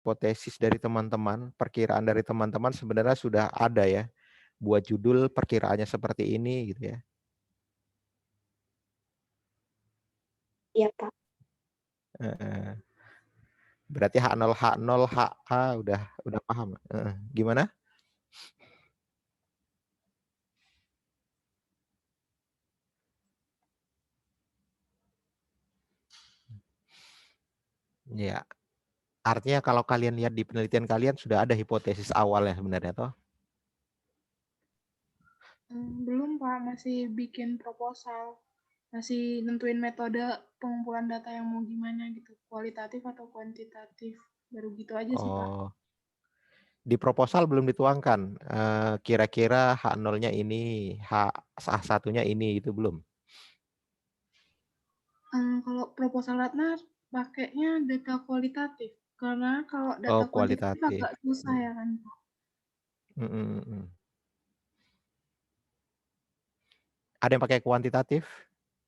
hipotesis dari teman-teman, perkiraan dari teman-teman sebenarnya sudah ada ya. Buat judul perkiraannya seperti ini gitu ya. Iya, Pak. Berarti H0, H0, HA udah paham. Gimana? Ya, artinya kalau kalian lihat di penelitian kalian sudah ada hipotesis awalnya sebenarnya toh? Belum, Pak, masih bikin proposal. Masih nentuin metode pengumpulan data yang mau gimana gitu, kualitatif atau kuantitatif. Baru gitu aja sih, Pak. Oh, di proposal belum dituangkan. Kira-kira H0-nya ini, H1-nya ini itu belum. Kalau proposal Ratna pakainya data kualitatif. Karena kalau data kuantitatif Kualitatif. agak susah ya kan, Pak. Ada yang pakai kuantitatif?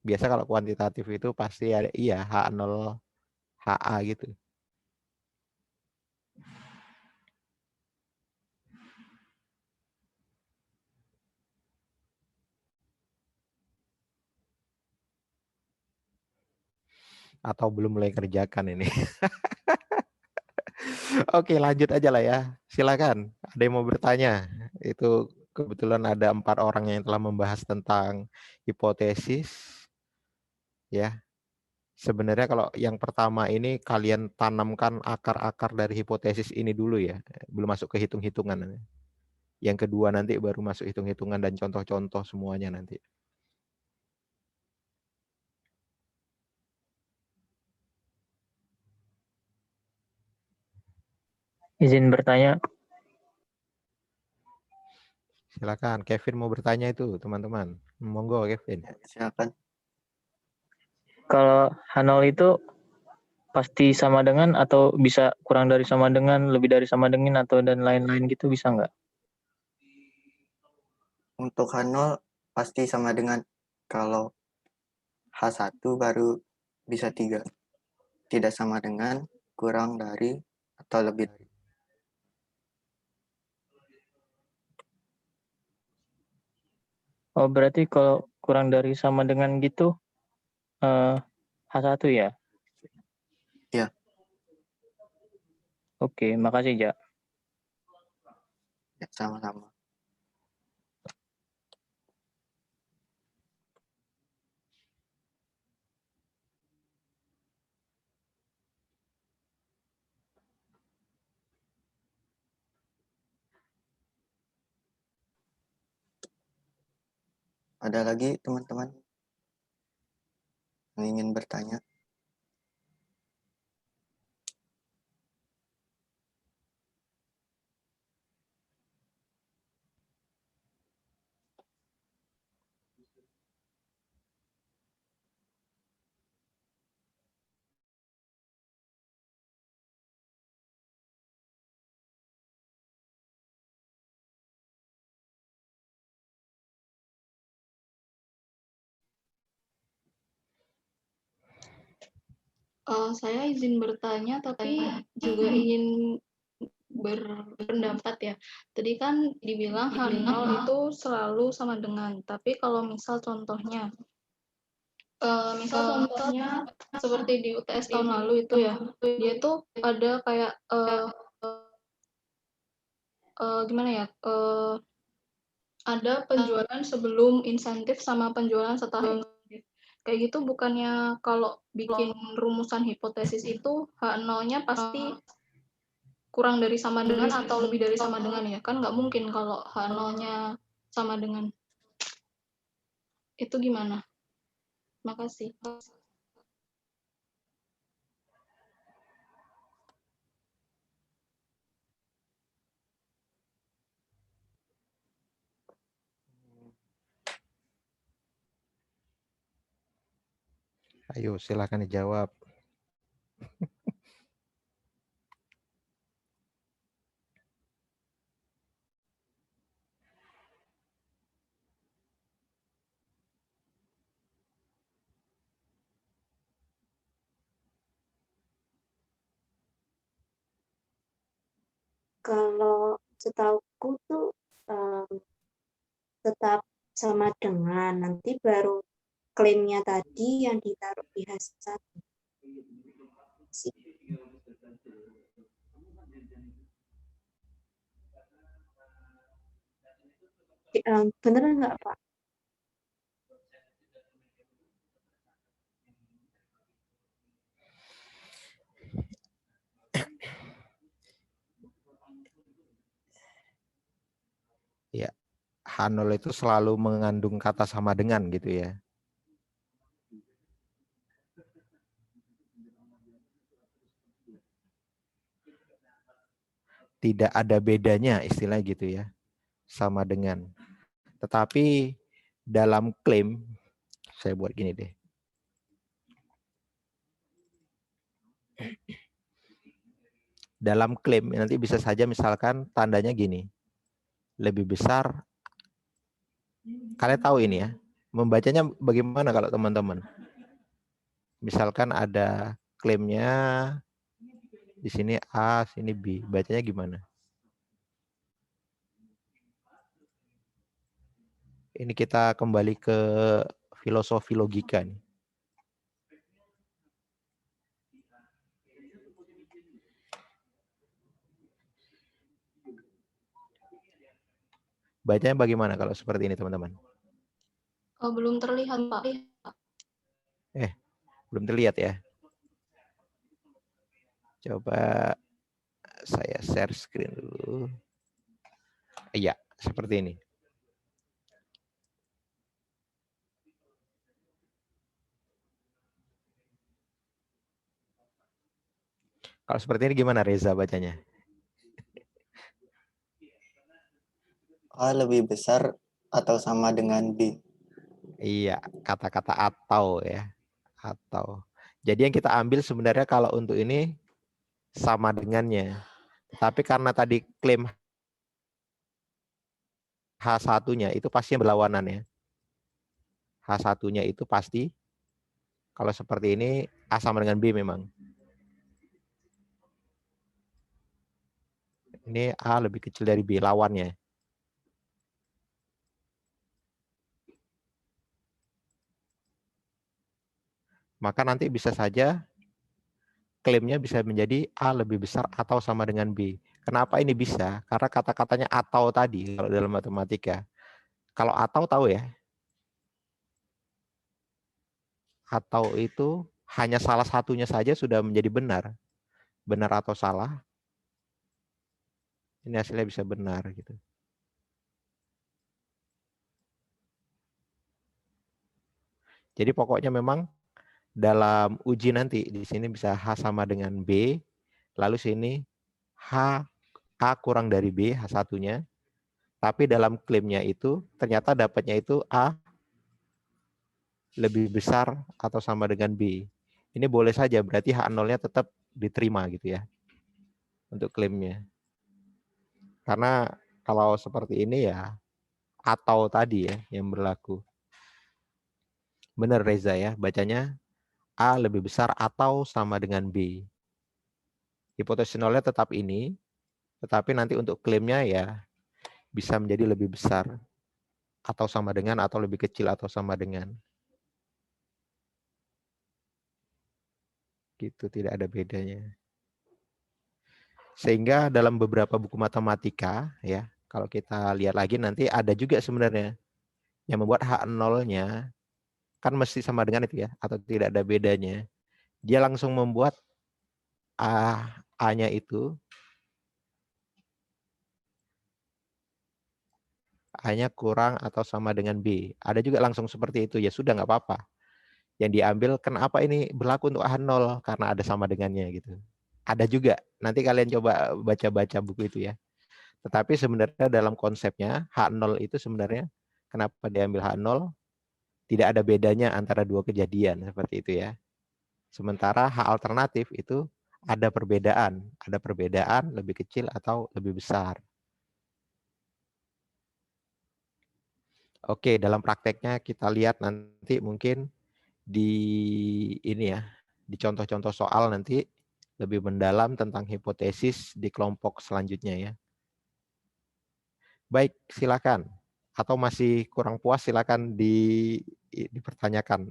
Biasa kalau kuantitatif itu pasti ada iya H0, HA gitu. Atau belum mulai kerjakan ini. Oke, lanjut aja lah ya. Silakan. Ada yang mau bertanya? Itu kebetulan ada 4 orang yang telah membahas tentang hipotesis. Ya. Sebenarnya kalau yang pertama ini kalian tanamkan akar-akar dari hipotesis ini dulu ya. Belum masuk ke hitung-hitungan. Yang kedua nanti baru masuk hitung-hitungan dan contoh-contoh semuanya nanti. Izin bertanya. Silakan, Kevin mau bertanya itu, teman-teman. Monggo, Kevin. Silakan. Kalau H0 itu pasti sama dengan atau bisa kurang dari sama dengan, lebih dari sama dengan atau dan lain-lain gitu bisa nggak? Untuk H0 pasti sama dengan, kalau H1 baru bisa 3. Tidak sama dengan, kurang dari, atau lebih. Oh, berarti kalau kurang dari sama dengan gitu H1 ya? Ya. Oke, makasih, Ja. Ya, sama-sama. Ada lagi teman-teman yang ingin bertanya? Saya izin bertanya, tapi juga ingin berpendapat ya. Tadi kan dibilang H0 itu selalu sama dengan, tapi kalau misal contohnya seperti di UTS tahun lalu itu ya, dia tuh ada kayak gimana ya, ada penjualan sebelum insentif sama penjualan setelah insentif. Kayak gitu bukannya kalau bikin rumusan hipotesis itu H0-nya pasti kurang dari sama dengan atau lebih dari sama dengan ya? Kan nggak mungkin kalau H0-nya sama dengan. Itu gimana? Makasih. Ayo, silakan dijawab. Kalau setauku tuh tetap sama dengan, nanti baru klaimnya tadi yang ditaruh di H1. Beneran nggak, Pak? Ya, H0 itu selalu mengandung kata sama dengan gitu ya. Tidak ada bedanya istilah gitu ya, sama dengan. Tetapi dalam klaim, saya buat gini deh. Dalam klaim nanti bisa saja misalkan tandanya gini, lebih besar. Kalian tahu ini ya, membacanya bagaimana kalau teman-teman? Misalkan ada klaimnya di sini A, sini B, bacanya gimana? Ini kita kembali ke filosofi logika nih. Bacanya bagaimana kalau seperti ini, teman-teman? Oh, belum terlihat, Pak. Belum terlihat ya. Coba saya share screen dulu. Iya, seperti ini. Kalau seperti ini gimana Reza bacanya? A lebih besar atau sama dengan B. Iya, kata-kata atau ya. Atau. Jadi yang kita ambil sebenarnya kalau untuk ini sama dengannya. Tapi karena tadi klaim H1-nya itu pasti berlawanan ya. H1-nya itu pasti kalau seperti ini A sama dengan B memang. Ini A lebih kecil dari B lawannya. Maka nanti bisa saja klaimnya bisa menjadi A lebih besar atau sama dengan B. Kenapa ini bisa? Karena kata-katanya atau tadi kalau dalam matematika. Kalau atau tahu ya. Atau itu hanya salah satunya saja sudah menjadi benar. Benar atau salah. Ini hasilnya bisa benar gitu. Jadi pokoknya memang dalam uji nanti di sini bisa H sama dengan B, lalu sini H A kurang dari B, H1-nya. Tapi dalam klaimnya itu ternyata dapatnya itu A lebih besar atau sama dengan B. Ini boleh saja berarti H0-nya tetap diterima gitu ya untuk klaimnya. Karena kalau seperti ini ya atau tadi ya yang berlaku. Benar Reza ya, bacanya A lebih besar atau sama dengan B. Hipotesis nolnya tetap ini, tetapi nanti untuk klaimnya ya bisa menjadi lebih besar atau sama dengan atau lebih kecil atau sama dengan. Gitu, tidak ada bedanya. Sehingga dalam beberapa buku matematika ya, kalau kita lihat lagi nanti ada juga sebenarnya yang membuat H0-nya kan mesti sama dengan itu ya atau tidak ada bedanya. Dia langsung membuat A-nya itu A-nya kurang atau sama dengan B. Ada juga langsung seperti itu, ya sudah nggak apa-apa. Yang diambil kenapa ini berlaku untuk H0 karena ada sama dengannya gitu. Ada juga. Nanti kalian coba baca-baca buku itu ya. Tetapi sebenarnya dalam konsepnya H0 itu sebenarnya kenapa diambil H0 tidak ada bedanya antara dua kejadian seperti itu ya. Sementara H alternatif itu ada perbedaan lebih kecil atau lebih besar. Oke, dalam prakteknya kita lihat nanti mungkin di ini ya, di contoh-contoh soal nanti lebih mendalam tentang hipotesis di kelompok selanjutnya ya. Baik, silakan. Atau masih kurang puas, silakan dipertanyakan.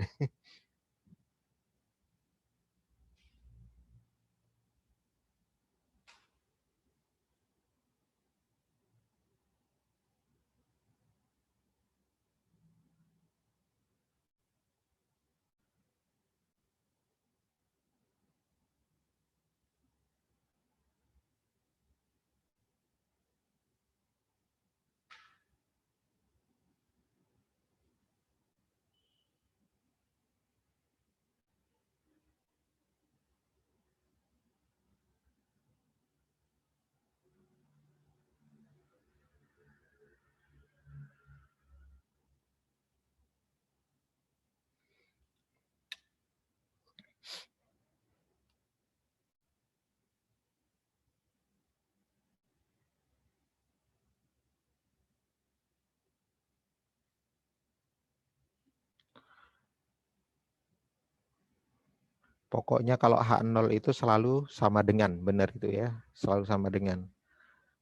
Pokoknya kalau H0 itu selalu sama dengan, benar itu ya, selalu sama dengan.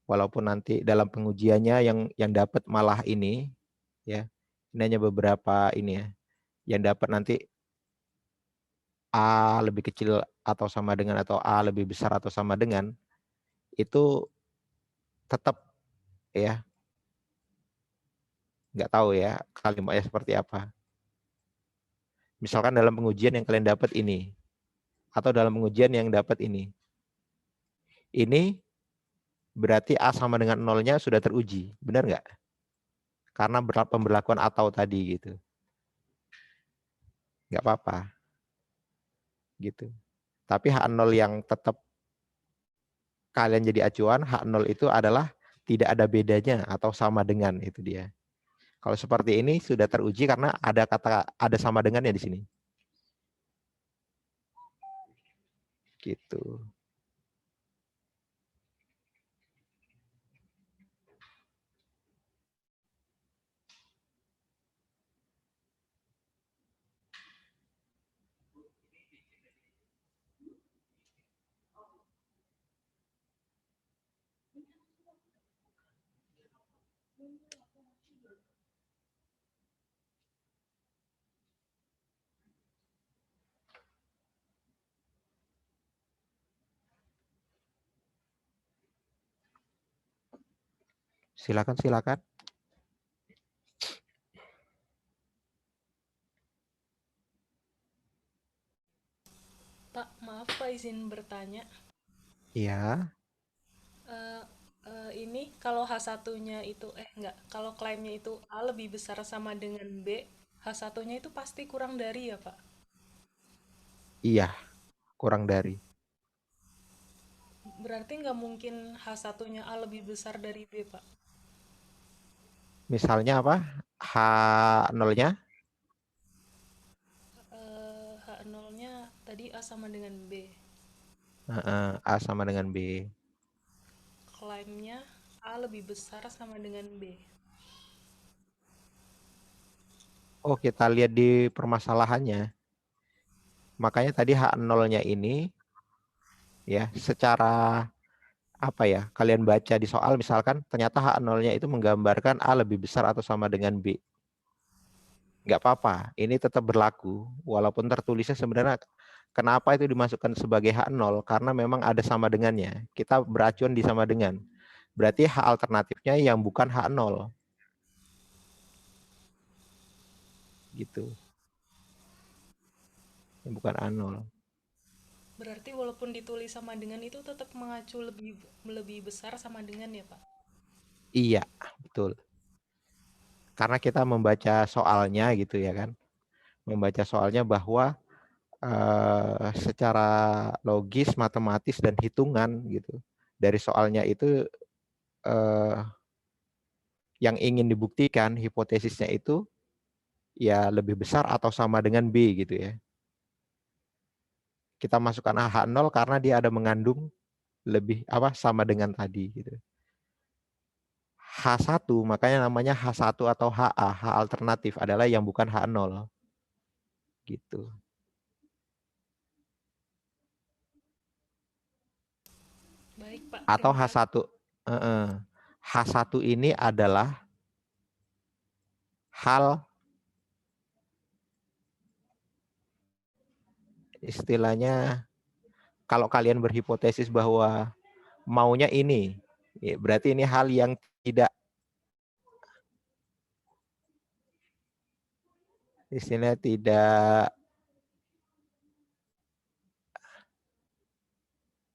Walaupun nanti dalam pengujiannya yang dapat malah ini, ya, ini hanya beberapa ini ya, yang dapat nanti A lebih kecil atau sama dengan atau A lebih besar atau sama dengan, itu tetap ya, nggak tahu ya kalimatnya seperti apa. Misalkan dalam pengujian yang kalian dapat ini, atau dalam pengujian yang dapat ini berarti A sama dengan nolnya sudah teruji, benar nggak? Karena pemberlakuan atau tadi gitu. Nggak apa-apa. Gitu. Tapi H0 yang tetap kalian jadi acuan, H0 itu adalah tidak ada bedanya atau sama dengan, itu dia. Kalau seperti ini sudah teruji karena ada kata ada sama dengannya di sini. Gitu. Silakan. Pak, maaf Pak, izin bertanya. Iya. Ini kalau H1-nya itu, kalau klaimnya itu A lebih besar sama dengan B, H1-nya itu pasti kurang dari ya Pak? Iya, kurang dari. Berarti nggak mungkin H1-nya A lebih besar dari B, Pak? Misalnya apa? H0-nya? H0-nya tadi A sama dengan B. A sama dengan B. Klaimnya A lebih besar sama dengan B. Oh, kita lihat di permasalahannya. Makanya tadi H0-nya ini ya secara apa ya? Kalian baca di soal misalkan ternyata H0-nya itu menggambarkan A lebih besar atau sama dengan B. Nggak apa-apa, ini tetap berlaku walaupun tertulisnya sebenarnya kenapa itu dimasukkan sebagai H0 karena memang ada sama dengannya. Kita beracuan di sama dengan. Berarti H alternatifnya yang bukan H0. Gitu. Yang bukan A0. Berarti walaupun ditulis sama dengan itu tetap mengacu lebih besar sama dengan ya, Pak? Iya, betul. Karena kita membaca soalnya gitu ya kan. Membaca soalnya bahwa secara logis, matematis dan hitungan gitu. Dari soalnya itu yang ingin dibuktikan hipotesisnya itu ya lebih besar atau sama dengan B gitu ya. Kita masukkan H0 karena dia ada mengandung lebih sama dengan tadi gitu. H1 makanya namanya H1 atau HA, H alternatif adalah yang bukan H0. Gitu. Pak. Atau Terima kasih. H1. H1 ini adalah hal istilahnya, kalau kalian berhipotesis bahwa maunya ini, ya berarti ini hal yang tidak istilahnya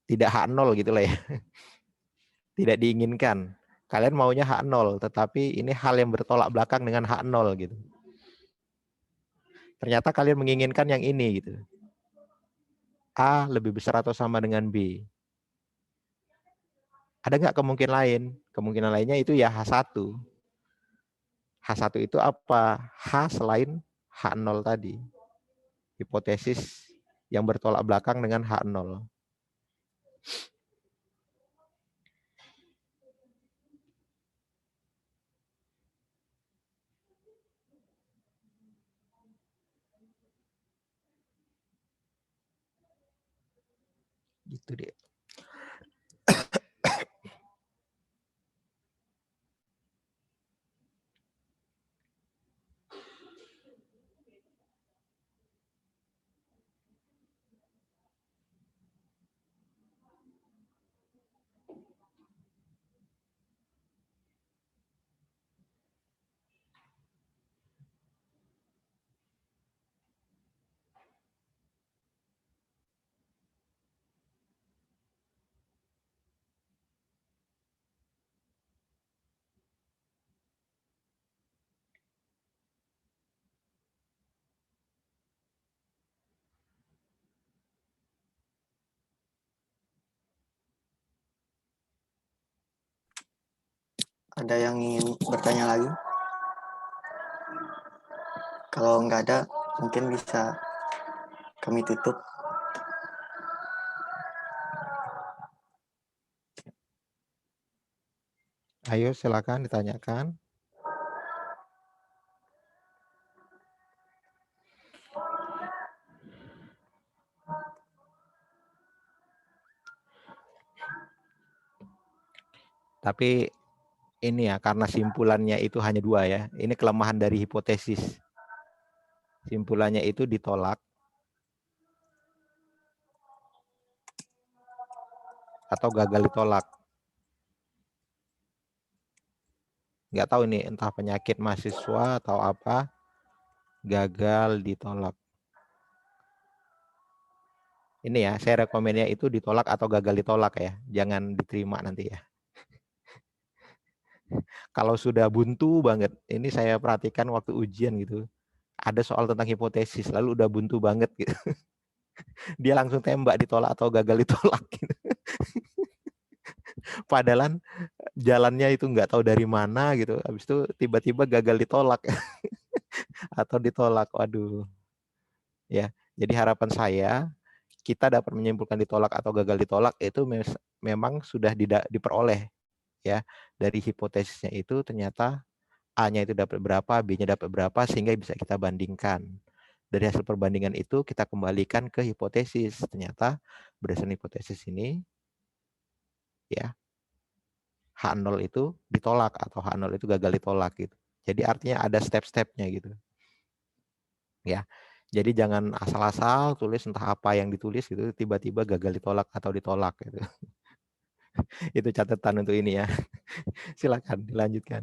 tidak H0 gitu lah ya. Tidak diinginkan. Kalian maunya H0, tetapi ini hal yang bertolak belakang dengan H0 gitu. Ternyata kalian menginginkan yang ini gitu. A lebih besar atau sama dengan B. Ada nggak kemungkinan lain? Kemungkinan lainnya itu ya H1. H1 itu apa? H selain H0 tadi. Hipotesis yang bertolak belakang dengan H0. Gitu deh. Ada yang ingin bertanya lagi? Kalau nggak ada, mungkin bisa kami tutup. Ayo silakan ditanyakan. Tapi ini ya, karena simpulannya itu hanya 2 ya. Ini kelemahan dari hipotesis. Simpulannya itu ditolak atau gagal ditolak. Nggak tahu ini entah penyakit mahasiswa atau apa, gagal ditolak. Ini ya, saya rekomennya itu ditolak atau gagal ditolak ya. Jangan diterima nanti ya. Kalau sudah buntu banget, ini saya perhatikan waktu ujian gitu. Ada soal tentang hipotesis, lalu udah buntu banget gitu. Dia langsung tembak ditolak atau gagal ditolak gitu. Padahal jalannya itu nggak tahu dari mana gitu. Habis itu tiba-tiba gagal ditolak atau ditolak. Waduh. Ya, jadi harapan saya kita dapat menyimpulkan ditolak atau gagal ditolak itu memang sudah diperoleh ya dari hipotesisnya itu ternyata A-nya itu dapat berapa, B-nya dapat berapa sehingga bisa kita bandingkan. Dari hasil perbandingan itu kita kembalikan ke hipotesis. Ternyata berdasarkan hipotesis ini ya H0 itu ditolak atau H0 itu gagal ditolak gitu. Jadi artinya ada step-stepnya gitu. Ya. Jadi jangan asal-asal tulis entah apa yang ditulis gitu tiba-tiba gagal ditolak atau ditolak gitu. Itu catatan untuk ini ya. Silakan dilanjutkan.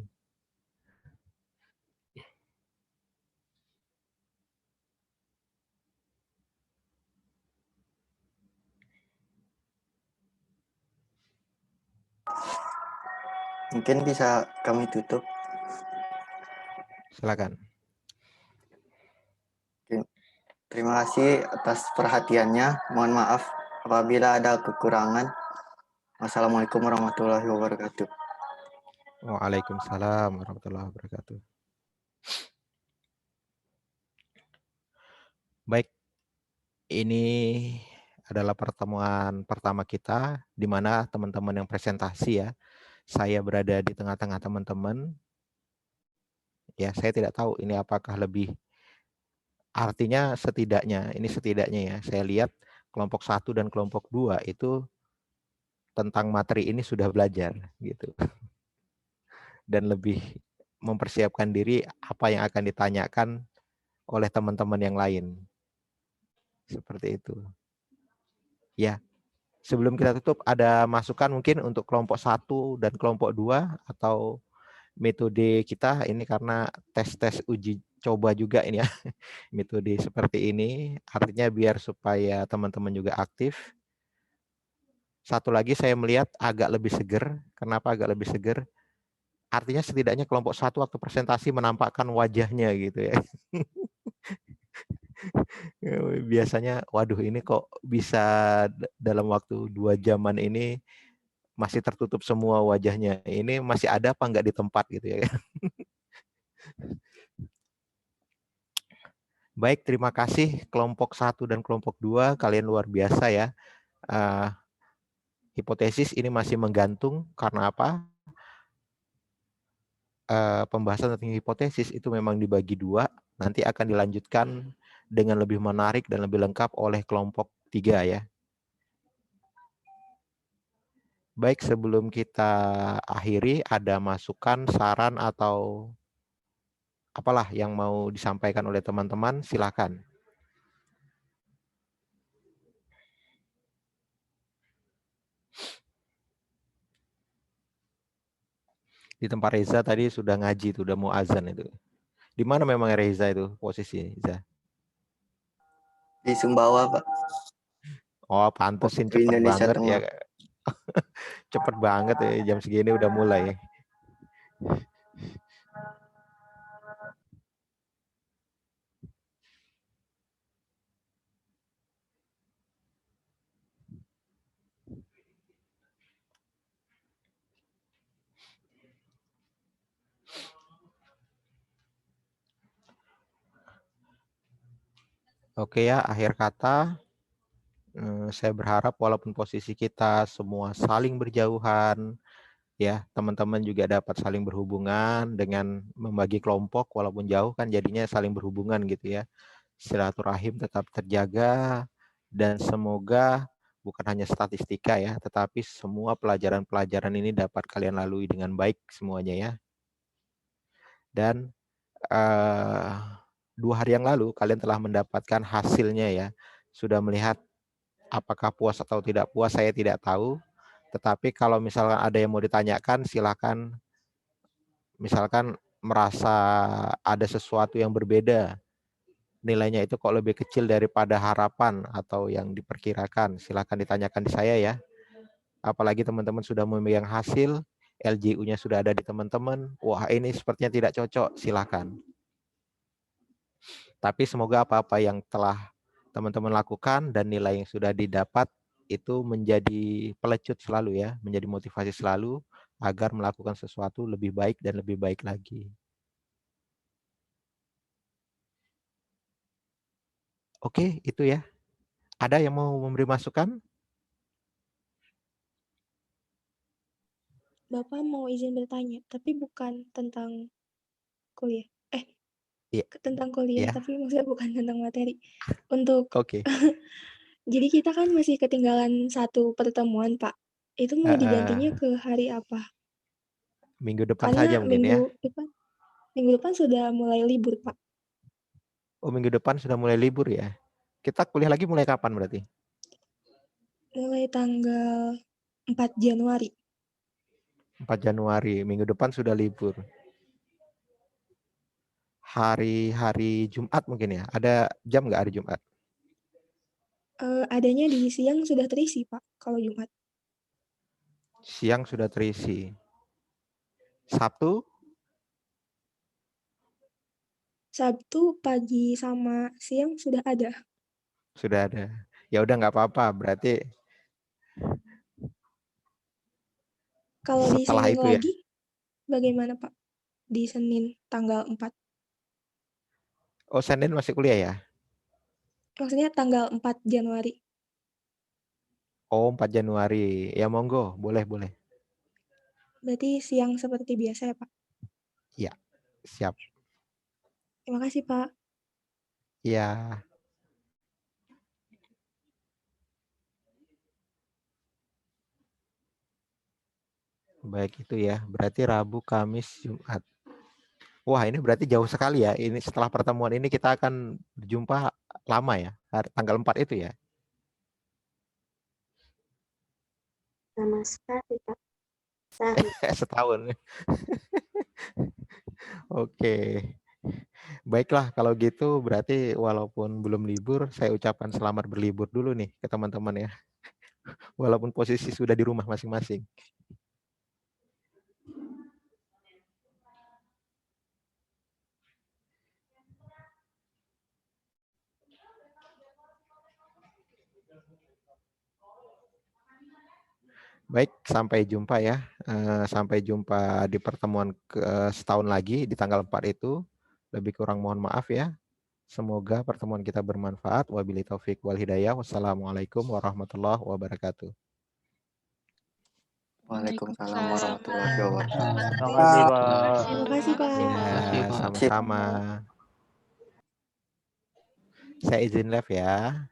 Mungkin bisa kami tutup. Silakan. Terima kasih atas perhatiannya. Mohon maaf apabila ada kekurangan. Wassalamualaikum warahmatullahi wabarakatuh. Waalaikumsalam warahmatullahi wabarakatuh. Baik, ini adalah pertemuan pertama kita di mana teman-teman yang presentasi ya. Saya berada di tengah-tengah teman-teman. Ya, saya tidak tahu ini apakah lebih artinya setidaknya ya saya lihat kelompok 1 dan kelompok 2 itu tentang materi ini sudah belajar gitu. Dan lebih mempersiapkan diri apa yang akan ditanyakan oleh teman-teman yang lain. Seperti itu. Ya, sebelum kita tutup ada masukan mungkin untuk kelompok 1 dan kelompok 2 atau metode kita ini karena tes uji coba juga ini ya. Metode seperti ini artinya biar supaya teman-teman juga aktif. Satu lagi saya melihat agak lebih seger. Kenapa agak lebih seger? Artinya setidaknya kelompok 1 waktu presentasi menampakkan wajahnya gitu ya. Biasanya waduh ini kok bisa dalam waktu 2 jaman ini masih tertutup semua wajahnya. Ini masih ada apa enggak di tempat gitu ya. Baik, terima kasih kelompok 1 dan kelompok 2, kalian luar biasa ya. Hipotesis ini masih menggantung karena apa? Pembahasan tentang hipotesis itu memang dibagi 2, nanti akan dilanjutkan dengan lebih menarik dan lebih lengkap oleh kelompok 3 ya. Baik, sebelum kita akhiri, ada masukan, saran, atau apalah yang mau disampaikan oleh teman-teman, silakan. Di tempat Reza tadi sudah ngaji, udah mau azan itu. Di mana memang Reza itu posisi? Reza? Di Sumbawa, Pak. Oh, pantesin Waktu cepet Indonesia banget ya. Tengah. Cepet banget ya, jam segini udah mulai. Oke ya, akhir kata. Saya berharap walaupun posisi kita semua saling berjauhan, ya teman-teman juga dapat saling berhubungan dengan membagi kelompok walaupun jauh kan jadinya saling berhubungan gitu ya. Silaturahim tetap terjaga dan semoga bukan hanya statistika ya, tetapi semua pelajaran-pelajaran ini dapat kalian lalui dengan baik semuanya ya. Dan 2 hari yang lalu kalian telah mendapatkan hasilnya ya. Sudah melihat apakah puas atau tidak puas saya tidak tahu. Tetapi kalau misalkan ada yang mau ditanyakan silakan. Misalkan merasa ada sesuatu yang berbeda, nilainya itu kok lebih kecil daripada harapan atau yang diperkirakan, silakan ditanyakan di saya ya. Apalagi teman-teman sudah memegang hasil, LJU-nya sudah ada di teman-teman, wah ini sepertinya tidak cocok, silakan. Tapi semoga apa-apa yang telah teman-teman lakukan dan nilai yang sudah didapat itu menjadi pelecut selalu ya, menjadi motivasi selalu agar melakukan sesuatu lebih baik dan lebih baik lagi. Oke, itu ya. Ada yang mau memberi masukan? Bapak mau izin bertanya, tapi bukan tentang kuliah. Iya. Tentang kuliah, Ya. tapi maksudnya bukan tentang materi. Untuk Oke. jadi kita kan masih ketinggalan 1 pertemuan, Pak. Itu mau digantinya ke hari apa? Minggu depan Karena saja mungkin ya. minggu depan sudah mulai libur, Pak. Oh, minggu depan sudah mulai libur ya. Kita kuliah lagi mulai kapan berarti? Mulai tanggal 4 Januari. 4 Januari, minggu depan sudah libur. Hari Jumat mungkin ya. Ada jam nggak hari Jumat? Adanya di siang sudah terisi, Pak, kalau Jumat. Siang sudah terisi. Sabtu? Sabtu pagi sama siang sudah ada. Sudah ada. Ya udah nggak apa-apa. Berarti Kalau di setelah Senin itu ya. lagi, bagaimana, Pak? Di Senin tanggal 4. Oh, Senin masih kuliah ya? Maksudnya tanggal 4 Januari. Oh, 4 Januari. Ya monggo, boleh. Berarti siang seperti biasa ya, Pak? Iya, siap. Terima kasih, Pak. Ya. Baik itu ya. Berarti Rabu, Kamis, Jumat. Wah, ini berarti jauh sekali ya. Ini setelah pertemuan ini kita akan berjumpa lama ya. Tanggal 4 itu ya. Sama sekali, Pak. Sehari. Setahun. Oke. Baiklah, kalau gitu berarti walaupun belum libur, saya ucapkan selamat berlibur dulu nih ke teman-teman ya. Walaupun posisi sudah di rumah masing-masing. Baik, sampai jumpa ya. Sampai jumpa di pertemuan setahun lagi di tanggal 4 itu. Lebih kurang mohon maaf ya. Semoga pertemuan kita bermanfaat. Wabillahi taufik wal hidayah. Wassalamualaikum warahmatullahi wabarakatuh. Waalaikumsalam warahmatullahi wabarakatuh. Terima kasih, Pak. Terima kasih, Pak. Ya, sama-sama. Saya izin live ya.